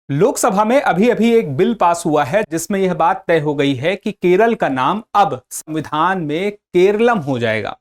लोकसभा में अभी अभी एक बिल पास हुआ है जिसमें यह बात तय हो गई है कि केरल का नाम अब संविधान में केरलम हो जाएगा।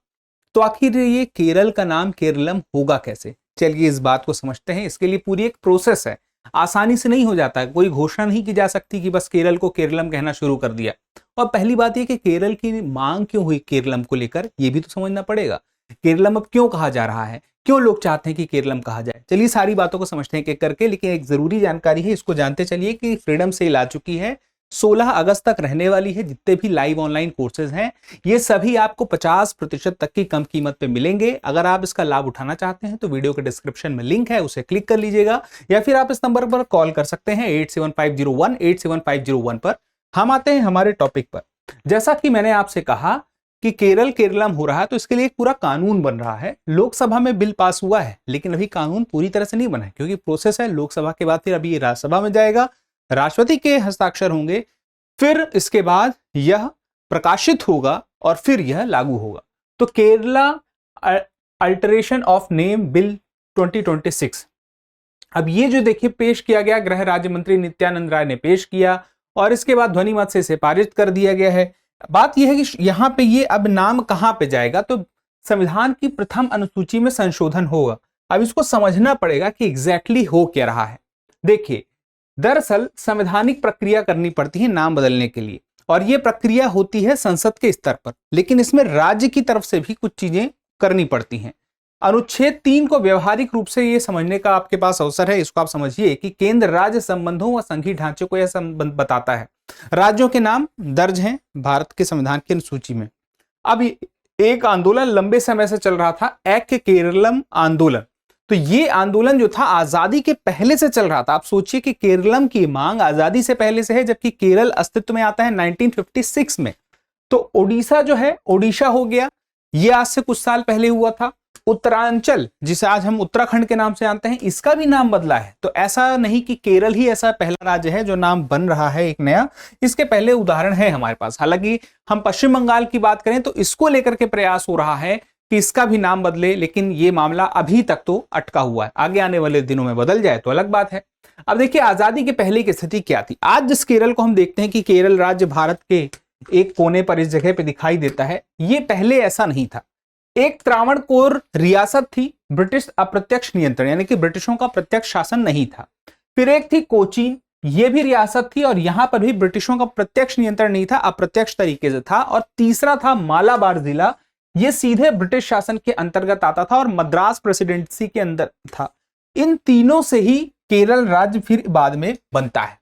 तो आखिर ये केरल का नाम केरलम होगा कैसे? चलिए इस बात को समझते हैं। इसके लिए पूरी एक प्रोसेस है, आसानी से नहीं हो जाता है। कोई घोषणा नहीं की जा सकती कि बस केरल को केरलम कहना शुरू कर दिया। और पहली बात यह कि केरल की मांग क्यों हुई केरलम को लेकर, यह भी तो समझना पड़ेगा। केरलम अब क्यों कहा जा रहा है, क्यों लोग चाहते हैं कि केरलम कहा जाए। चलिए सारी बातों को समझते हैं एक करके, लेकिन एक जरूरी जानकारी है, इसको जानते चलिए कि फ्रीडम सेल आ चुकी है। 16 अगस्त तक रहने वाली है। जितने भी लाइव ऑनलाइन कोर्सेज हैं ये सभी आपको 50% तक की कम कीमत पे मिलेंगे। अगर आप इसका लाभ उठाना चाहते हैं तो वीडियो के डिस्क्रिप्शन में लिंक है, उसे क्लिक कर लीजिएगा, या फिर आप इस नंबर पर कॉल कर सकते हैं 8750187501 पर। हम आते हैं हमारे टॉपिक पर। जैसा कि मैंने आपसे कहा कि केरल केरलम हो रहा है, तो इसके लिए एक पूरा कानून बन रहा है। लोकसभा में बिल पास हुआ है, लेकिन अभी कानून पूरी तरह से नहीं बना है, क्योंकि प्रोसेस है। लोकसभा के बाद फिर अभी ये राज्यसभा में जाएगा, राष्ट्रपति के हस्ताक्षर होंगे, फिर इसके बाद यह प्रकाशित होगा और फिर यह लागू होगा। तो Kerala alteration of name bill 2026, अब ये जो देखिए पेश किया गया, गृह राज्य मंत्री नित्यानंद राय ने पेश किया और इसके बाद ध्वनि मत से इसे पारित कर दिया गया है। बात यह है कि यहां पे ये अब नाम कहां पे जाएगा, तो संविधान की प्रथम अनुसूची में संशोधन होगा। अब इसको समझना पड़ेगा कि एग्जैक्टली हो क्या रहा है। देखिए, दरअसल संवैधानिक प्रक्रिया करनी पड़ती है नाम बदलने के लिए, और यह प्रक्रिया होती है संसद के स्तर पर, लेकिन इसमें राज्य की तरफ से भी कुछ चीजें करनी पड़ती हैं। अनुच्छेद 3 को व्यवहारिक रूप से ये समझने का आपके पास अवसर है। इसको आप समझिए कि केंद्र राज्य संबंधों व संघीय ढांचे को यह संबंध बताता है। राज्यों के नाम दर्ज हैं भारत के संविधान की अनुसूची में। अब एक आंदोलन लंबे समय से चल रहा था, ऐक्य केरलम आंदोलन। तो ये आंदोलन जो था आजादी के पहले से चल रहा था। आप सोचिए कि केरलम की मांग आजादी से पहले से है, जबकि केरल अस्तित्व में आता है 1956 में। तो ओडिशा जो है, ओडिशा हो गया, ये आज से कुछ साल पहले हुआ था। उत्तरांचल, जिसे आज हम उत्तराखंड के नाम से जानते हैं, इसका भी नाम बदला है। तो ऐसा नहीं कि केरल ही ऐसा पहला राज्य है जो नाम बन रहा है एक नया, इसके पहले उदाहरण है हमारे पास। हालांकि हम पश्चिम बंगाल की बात करें तो इसको लेकर के प्रयास हो रहा है कि इसका भी नाम बदले, लेकिन ये मामला अभी तक तो अटका हुआ है। आगे आने वाले दिनों में बदल जाए तो अलग बात है। अब देखिए आजादी के पहले की स्थिति क्या थी। आज जिस केरल को हम देखते हैं कि केरल राज्य भारत के एक कोने पर इस जगह पे दिखाई देता है, ये पहले ऐसा नहीं था। एक त्रावणकोर रियासत थी, ब्रिटिश अप्रत्यक्ष नियंत्रण, यानी कि ब्रिटिशों का प्रत्यक्ष शासन नहीं था। फिर एक थी कोचीन, ये भी रियासत थी और यहां पर भी ब्रिटिशों का प्रत्यक्ष नियंत्रण नहीं था, अप्रत्यक्ष तरीके से था। और तीसरा था मालाबार जिला, ये सीधे ब्रिटिश शासन के अंतर्गत आता था और मद्रास प्रेसिडेंसी के अंदर था। इन तीनों से ही केरल राज्य फिर बाद में बनता है,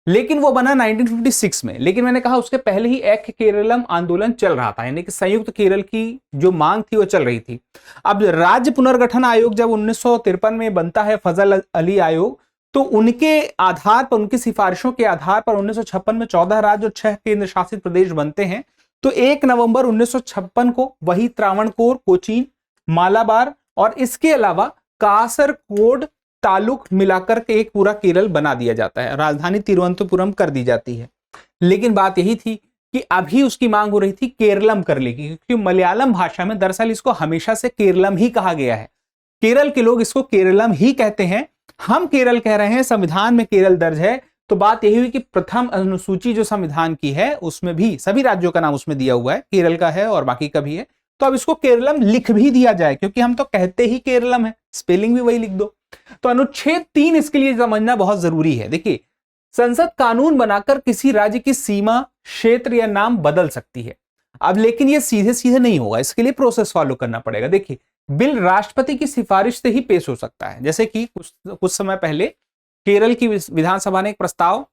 लेकिन वो बना 1956 में। लेकिन मैंने कहा उसके पहले ही ऐक्य केरलम आंदोलन चल रहा था, यानी कि संयुक्त केरल की जो मांग थी वो चल रही थी। अब राज्य पुनर्गठन आयोग जब 1953 में बनता है, फजल अली आयोग, तो उनके आधार पर, उनकी सिफारिशों के आधार पर 1956 में 14 राज्य और 6 केंद्र शासित प्रदेश बनते हैं। तो 1 नवंबर 1956 को वही त्रावणकोर, कोचीन, मालाबार और इसके अलावा कासरगोड तालुक मिलाकर के एक पूरा केरल बना दिया जाता है। राजधानी तिरुवनंतपुरम कर दी जाती है। लेकिन बात यही थी कि अभी उसकी मांग हो रही थी केरलम कर लेगी, क्योंकि मलयालम भाषा में दरअसल इसको हमेशा से केरलम ही कहा गया है। केरल के लोग इसको केरलम ही कहते हैं, हम केरल कह रहे हैं। संविधान में केरल दर्ज है। तो बात यही हुई कि प्रथम अनुसूची जो संविधान की है उसमें भी सभी राज्यों का नाम उसमें दिया हुआ है, केरल का है और बाकी का भी है। तो अब इसको केरलम लिख भी दिया जाए, क्योंकि हम तो कहते ही केरलम है, स्पेलिंग भी वही लिख दो। तो अनुच्छेद 3 इसके लिए समझना बहुत जरूरी है। देखिए, संसद कानून बनाकर किसी राज्य की सीमा, क्षेत्र या नाम बदल सकती है। अब लेकिन ये सीधे सीधे नहीं होगा, इसके लिए प्रोसेस फॉलो करना पड़ेगा। देखिए, बिल राष्ट्रपति की सिफारिश से ही पेश हो सकता है। जैसे कि कुछ समय पहले केरल की विधानसभा ने एक प्रस्ताव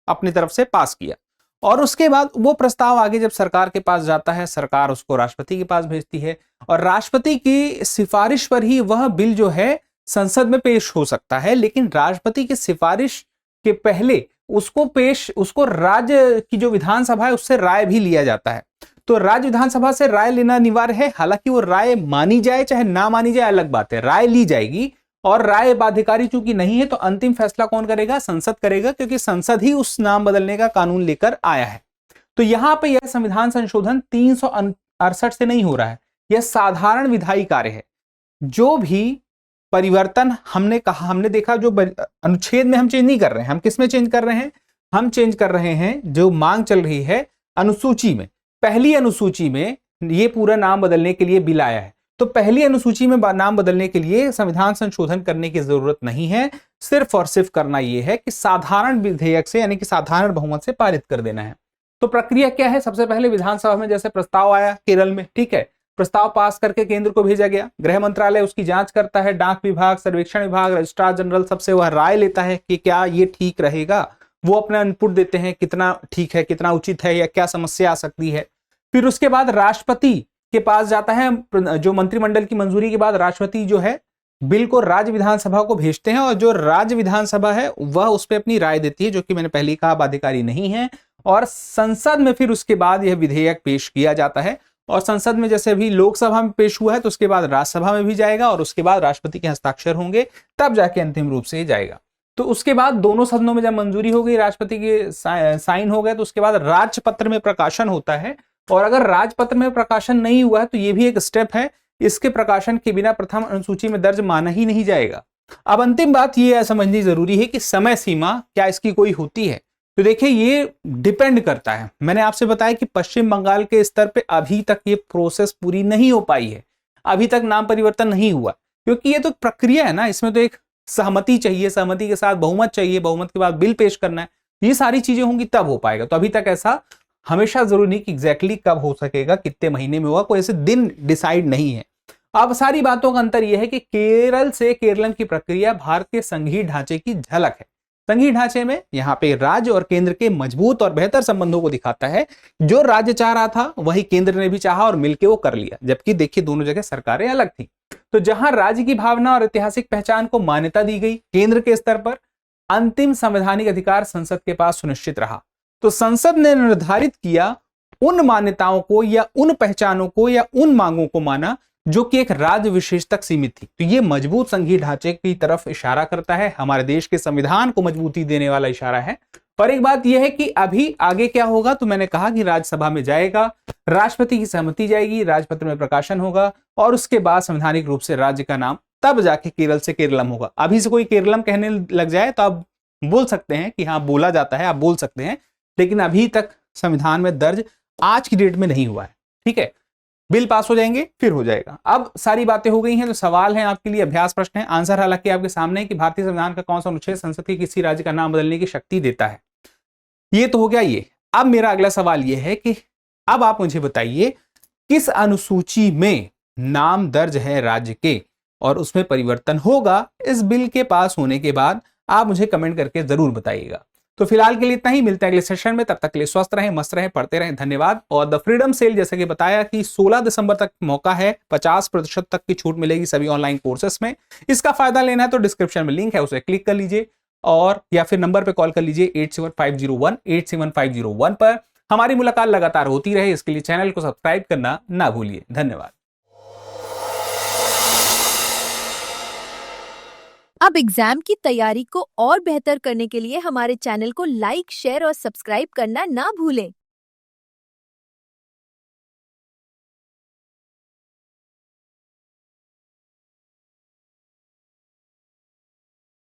अपनी तरफ से पास किया और उसके बाद वो प्रस्ताव आगे जब सरकार के पास जाता है, सरकार उसको राष्ट्रपति के पास भेजती है और राष्ट्रपति की सिफारिश पर ही वह बिल जो है संसद में पेश हो सकता है। लेकिन राष्ट्रपति की सिफारिश के पहले उसको राज्य की जो विधानसभा है उससे राय भी लिया जाता है। तो राज्य विधानसभा से राय लेना अनिवार्य है। हालांकि वो राय मानी जाए चाहे ना मानी जाए अलग बात है, राय ली जाएगी। और राय बाध्यकारी चूंकि नहीं है तो अंतिम फैसला कौन करेगा? संसद करेगा, क्योंकि संसद ही उस नाम बदलने का कानून लेकर आया है। तो यहां पे यह संविधान संशोधन 368 से नहीं हो रहा है, यह साधारण विधायी कार्य है। जो भी परिवर्तन हमने देखा जो अनुच्छेद में हम चेंज नहीं कर रहे हैं, हम किस में चेंज कर रहे हैं, हम चेंज कर रहे हैं जो मांग चल रही है अनुसूची में। पहली अनुसूची में ये पूरा नाम बदलने के लिए बिल आया है, तो पहली अनुसूची में नाम बदलने के लिए संविधान संशोधन करने की जरूरत नहीं है, सिर्फ और सिर्फ करना यह है कि साधारण विधेयक से यानी कि साधारण बहुमत से पारित कर देना है। तो प्रक्रिया क्या है, सबसे पहले विधानसभा में जैसे प्रस्ताव आया केरल में, ठीक है, प्रस्ताव पास करके केंद्र को भेजा गया, गृह मंत्रालय उसकी जांच करता है, डाक विभाग, सर्वेक्षण विभाग, रजिस्ट्रार जनरल सबसे वह राय लेता है कि क्या ये ठीक रहेगा, वो अपना इनपुट देते हैं कितना ठीक है, कितना उचित है या क्या समस्या आ सकती है। फिर उसके बाद राष्ट्रपति के पास जाता है, जो मंत्रिमंडल की मंजूरी के बाद राष्ट्रपति जो है बिल को राज्य विधानसभा को भेजते हैं, और जो राज्य विधानसभा है वह उस पर अपनी राय देती है, जो कि मैंने पहले कहा बाध्यकारी नहीं है, और संसद में फिर उसके बाद यह विधेयक पेश किया जाता है, और संसद में जैसे अभी लोकसभा में पेश हुआ है तो उसके बाद राज्यसभा में भी जाएगा, और उसके बाद राष्ट्रपति के हस्ताक्षर होंगे, तब जाके अंतिम रूप से जाएगा। तो उसके बाद दोनों सदनों में जब मंजूरी हो गई, राष्ट्रपति के साइन हो गए, तो उसके बाद राजपत्र में प्रकाशन होता है, और अगर राजपत्र में प्रकाशन नहीं हुआ है तो ये भी एक स्टेप है, इसके प्रकाशन के बिना प्रथम अनुसूची में दर्ज माना ही नहीं जाएगा। अब अंतिम बात ये समझनी जरूरी है कि समय सीमा क्या इसकी कोई होती है। तो देखिए ये डिपेंड करता है, मैंने आपसे बताया कि पश्चिम बंगाल के स्तर पे अभी तक ये प्रोसेस पूरी नहीं हो पाई है, अभी तक नाम परिवर्तन नहीं हुआ, क्योंकि ये तो प्रक्रिया है ना, इसमें तो एक सहमति चाहिए, सहमति के साथ बहुमत चाहिए, बहुमत के बाद बिल पेश करना है, ये सारी चीजें होंगी तब हो पाएगा। तो अभी तक ऐसा हमेशा जरूरी नहीं कि एग्जैक्टली कब हो सकेगा, कितने महीने में होगा, कोई ऐसे दिन डिसाइड नहीं है। अब सारी बातों का अंतर यह है कि केरल से केरलम की प्रक्रिया भारत के संघीय ढांचे की झलक है। संघीय ढांचे में यहाँ पे राज्य और केंद्र के मजबूत और बेहतर संबंधों को दिखाता है, जो राज्य चाह रहा था वही केंद्र ने भी चाहा और मिलकर वो कर लिया, जबकि देखिए दोनों जगह सरकारें अलग थी। तो जहां राज्य की भावना और ऐतिहासिक पहचान को मान्यता दी गई केंद्र के स्तर पर, अंतिम संवैधानिक अधिकार संसद के पास सुनिश्चित रहा। तो संसद ने निर्धारित किया उन मान्यताओं को या उन पहचानों को या उन मांगों को माना जो कि एक राज्य विशेष तक सीमित थी। तो ये मजबूत संघीय ढांचे की तरफ इशारा करता है, हमारे देश के संविधान को मजबूती देने वाला इशारा है। पर एक बात यह है कि अभी आगे क्या होगा, तो मैंने कहा कि राज्यसभा में जाएगा, राष्ट्रपति की सहमति जाएगी, राजपत्र में प्रकाशन होगा, और उसके बाद संवैधानिक रूप से राज्य का नाम तब जाके केरल से केरलम होगा। अभी से कोई केरलम कहने लग जाए तो आप बोल सकते हैं कि हाँ बोला जाता है, आप बोल सकते हैं, लेकिन अभी तक संविधान में दर्ज आज की डेट में नहीं हुआ है। ठीक है, बिल पास हो जाएंगे फिर हो जाएगा। अब सारी बातें हो गई हैं, तो सवाल है आपके लिए, अभ्यास प्रश्न है, आंसर हालांकि आपके सामने है कि भारतीय संविधान का कौन सा अनुच्छेद संसद के किसी राज्य का नाम बदलने की शक्ति देता है। ये तो हो गया ये। अब मेरा अगला सवाल ये है कि अब आप मुझे बताइए किस अनुसूची में नाम दर्ज है राज्य के और उसमें परिवर्तन होगा इस बिल के पास होने के बाद, आप मुझे कमेंट करके जरूर बताइएगा। तो फिलहाल के लिए इतना ही, मिलते हैं अगले सेशन में, तब तक के लिए स्वस्थ रहें, मस्त रहें, पढ़ते रहें, धन्यवाद। और द फ्रीडम सेल जैसे कि बताया कि 16 दिसंबर तक मौका है, 50% तक की छूट मिलेगी सभी ऑनलाइन कोर्सेस में। इसका फायदा लेना है तो डिस्क्रिप्शन में लिंक है, उसे क्लिक कर लीजिए, और या फिर नंबर पे कॉल कर लीजिए 8750187501 पर। हमारी मुलाकात लगातार होती रहे, इसके लिए चैनल को सब्सक्राइब करना ना भूलिए। धन्यवाद। अब एग्जाम की तैयारी को और बेहतर करने के लिए हमारे चैनल को लाइक, शेयर और सब्सक्राइब करना ना भूलें।